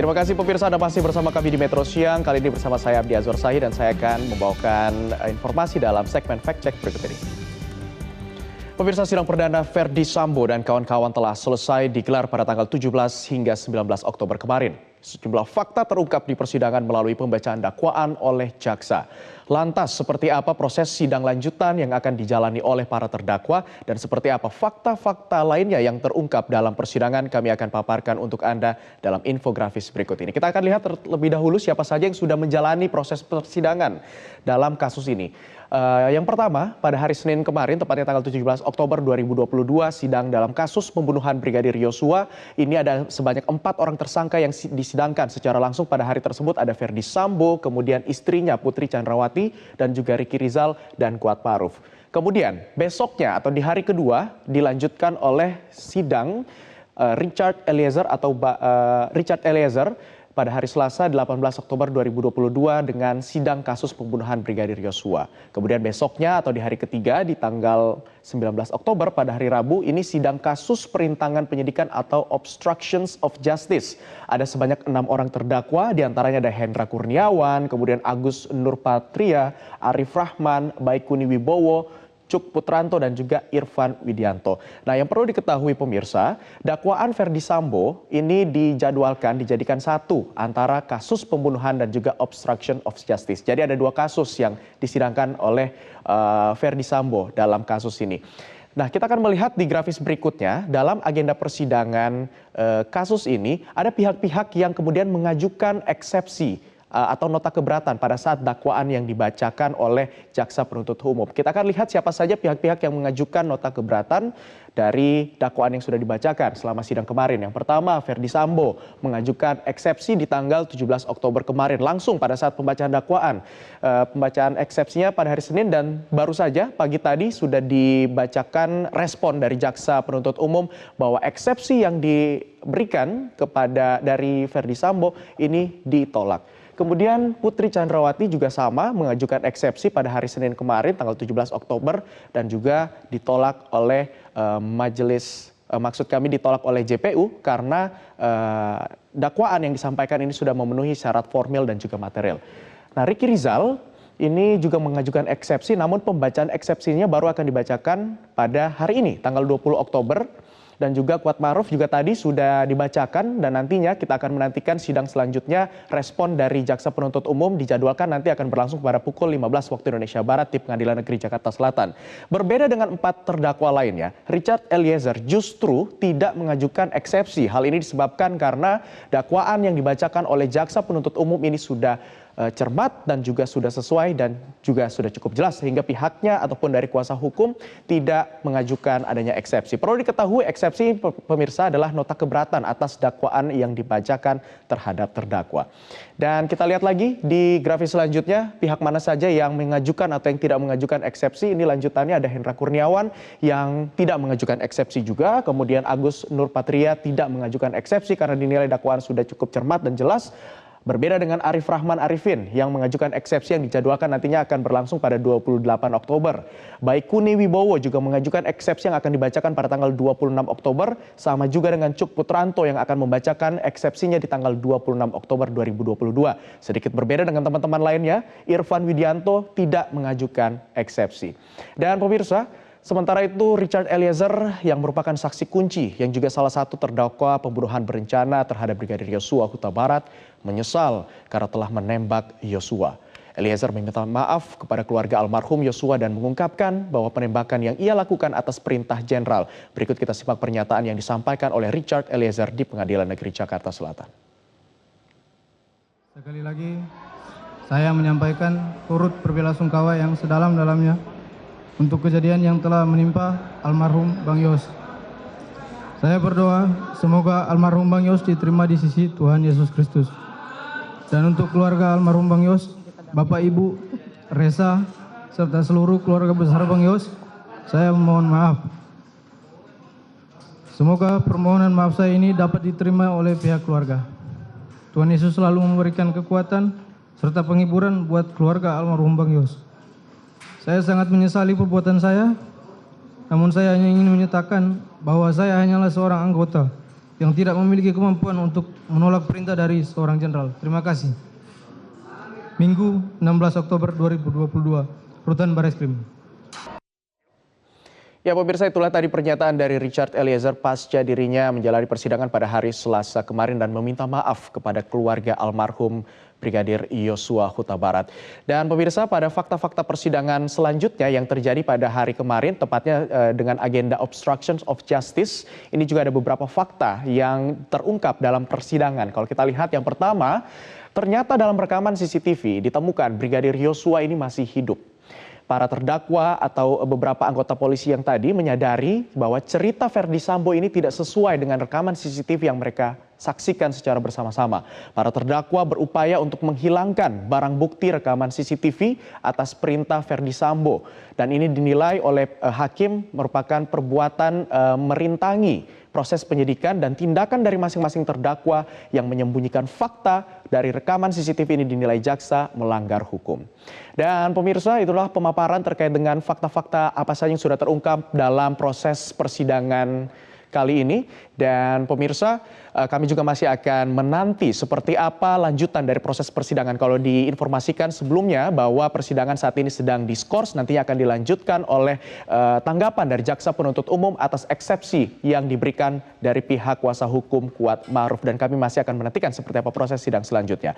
Terima kasih pemirsa, Anda masih bersama kami di Metro Siang. Kali ini bersama saya Abdi Azwar Sahid dan saya akan membawakan informasi dalam segmen Fact Check berikut ini. Pemirsa, sidang perdana Verdi Sambo dan kawan-kawan telah selesai digelar pada tanggal 17 hingga 19 Oktober kemarin. Sejumlah fakta terungkap di persidangan melalui pembacaan dakwaan oleh jaksa. Lantas, seperti apa proses sidang lanjutan yang akan dijalani oleh para terdakwa dan seperti apa fakta-fakta lainnya yang terungkap dalam persidangan, kami akan paparkan untuk Anda dalam infografis berikut ini. Kita akan lihat terlebih dahulu siapa saja yang sudah menjalani proses persidangan dalam kasus ini. Yang pertama, pada hari Senin kemarin, tepatnya tanggal 17 Oktober 2022, sidang dalam kasus pembunuhan Brigadir Yosua. Ini ada sebanyak 4 orang tersangka yang disidangkan secara langsung pada hari tersebut. Ada Verdi Sambo, kemudian istrinya Putri Chandrawati, dan juga Ricky Rizal dan Kuat Maruf. Kemudian besoknya atau di hari kedua dilanjutkan oleh sidang Richard Eliezer pada hari Selasa 18 Oktober 2022 dengan sidang kasus pembunuhan Brigadir Yosua. Kemudian besoknya atau di hari ketiga di tanggal 19 Oktober pada hari Rabu ini sidang kasus perintangan penyidikan atau obstructions of justice. Ada sebanyak 6 orang terdakwa, diantaranya ada Hendra Kurniawan, kemudian Agus Nurpatria, Arif Rahman, Baikuni Wibowo, Cuk Putranto dan juga Irfan Widianto. Nah, yang perlu diketahui pemirsa, dakwaan Verdi Sambo ini dijadikan satu antara kasus pembunuhan dan juga obstruction of justice. Jadi ada 2 kasus yang disidangkan oleh Verdi Sambo dalam kasus ini. Nah, kita akan melihat di grafis berikutnya dalam agenda persidangan kasus ini ada pihak-pihak yang kemudian mengajukan eksepsi atau nota keberatan pada saat dakwaan yang dibacakan oleh jaksa penuntut umum. Kita akan lihat siapa saja pihak-pihak yang mengajukan nota keberatan dari dakwaan yang sudah dibacakan selama sidang kemarin. Yang pertama, Verdi Sambo mengajukan eksepsi di tanggal 17 Oktober kemarin langsung pada saat pembacaan dakwaan. Pembacaan eksepsinya pada hari Senin dan baru saja pagi tadi sudah dibacakan respon dari jaksa penuntut umum bahwa eksepsi yang diberikan dari Verdi Sambo ini ditolak. Kemudian Putri Chandrawati juga sama mengajukan eksepsi pada hari Senin kemarin tanggal 17 Oktober dan juga ditolak oleh ditolak oleh JPU karena dakwaan yang disampaikan ini sudah memenuhi syarat formil dan juga material. Nah, Ricky Rizal ini juga mengajukan eksepsi, namun pembacaan eksepsinya baru akan dibacakan pada hari ini tanggal 20 Oktober. Dan juga Kuat Maruf juga tadi sudah dibacakan dan nantinya kita akan menantikan sidang selanjutnya. Respon dari jaksa penuntut umum dijadwalkan nanti akan berlangsung pada pukul 15 waktu Indonesia Barat di Pengadilan Negeri Jakarta Selatan. Berbeda dengan 4 terdakwa lainnya, Richard Eliezer justru tidak mengajukan eksepsi. Hal ini disebabkan karena dakwaan yang dibacakan oleh jaksa penuntut umum ini sudah cermat dan juga sudah sesuai dan juga sudah cukup jelas sehingga pihaknya ataupun dari kuasa hukum tidak mengajukan adanya eksepsi. Perlu diketahui eksepsi pemirsa adalah nota keberatan atas dakwaan yang dibacakan terhadap terdakwa. Dan kita lihat lagi di grafis selanjutnya pihak mana saja yang mengajukan atau yang tidak mengajukan eksepsi. Ini lanjutannya ada Hendra Kurniawan yang tidak mengajukan eksepsi juga. Kemudian Agus Nurpatria tidak mengajukan eksepsi karena dinilai dakwaan sudah cukup cermat dan jelas. Berbeda dengan Arif Rahman Arifin yang mengajukan eksepsi yang dijadwalkan nantinya akan berlangsung pada 28 Oktober. Baikuni Wibowo juga mengajukan eksepsi yang akan dibacakan pada tanggal 26 Oktober. Sama juga dengan Cuk Putranto yang akan membacakan eksepsinya di tanggal 26 Oktober 2022. Sedikit berbeda dengan teman-teman lainnya, Irfan Widianto tidak mengajukan eksepsi. Dan pemirsa, sementara itu Richard Eliezer yang merupakan saksi kunci yang juga salah satu terdakwa pembunuhan berencana terhadap Brigadir Yosua Huta Barat menyesal karena telah menembak Yosua. Eliezer meminta maaf kepada keluarga almarhum Yosua dan mengungkapkan bahwa penembakan yang ia lakukan atas perintah jenderal. Berikut kita simak pernyataan yang disampaikan oleh Richard Eliezer di Pengadilan Negeri Jakarta Selatan. Sekali lagi saya menyampaikan turut berbelasungkawa yang sedalam-dalamnya untuk kejadian yang telah menimpa almarhum Bang Yos. Saya berdoa semoga almarhum Bang Yos diterima di sisi Tuhan Yesus Kristus. Dan untuk keluarga almarhum Bang Yos, Bapak Ibu, Resa, serta seluruh keluarga besar Bang Yos, saya mohon maaf. Semoga permohonan maaf saya ini dapat diterima oleh pihak keluarga. Tuhan Yesus selalu memberikan kekuatan serta penghiburan buat keluarga almarhum Bang Yos. Saya sangat menyesali perbuatan saya, namun saya hanya ingin menyatakan bahwa saya hanyalah seorang anggota yang tidak memiliki kemampuan untuk menolak perintah dari seorang jenderal. Terima kasih. Minggu 16 Oktober 2022, Rutan Barreskrim. Ya pemirsa, itulah tadi pernyataan dari Richard Eliezer pasca dirinya menjalani persidangan pada hari Selasa kemarin dan meminta maaf kepada keluarga almarhum Brigadir Yosua Huta Barat. Dan pemirsa, pada fakta-fakta persidangan selanjutnya yang terjadi pada hari kemarin, tepatnya dengan agenda obstruction of justice, ini juga ada beberapa fakta yang terungkap dalam persidangan. Kalau kita lihat yang pertama, ternyata dalam rekaman CCTV ditemukan Brigadir Yosua ini masih hidup. Para terdakwa atau beberapa anggota polisi yang tadi menyadari bahwa cerita Verdi Sambo ini tidak sesuai dengan rekaman CCTV yang mereka saksikan secara bersama-sama. Para terdakwa berupaya untuk menghilangkan barang bukti rekaman CCTV atas perintah Verdi Sambo. Dan ini dinilai oleh hakim merupakan perbuatan merintangi proses penyidikan dan tindakan dari masing-masing terdakwa yang menyembunyikan fakta dari rekaman CCTV ini dinilai jaksa melanggar hukum. Dan pemirsa, itulah pemaparan terkait dengan fakta-fakta apa saja yang sudah terungkap dalam proses persidangan kali ini. Dan pemirsa, kami juga masih akan menanti seperti apa lanjutan dari proses persidangan. Kalau diinformasikan sebelumnya bahwa persidangan saat ini sedang diskors, nantinya akan dilanjutkan oleh tanggapan dari jaksa penuntut umum atas eksepsi yang diberikan dari pihak kuasa hukum Kuat Ma'ruf. Dan kami masih akan menantikan seperti apa proses sidang selanjutnya.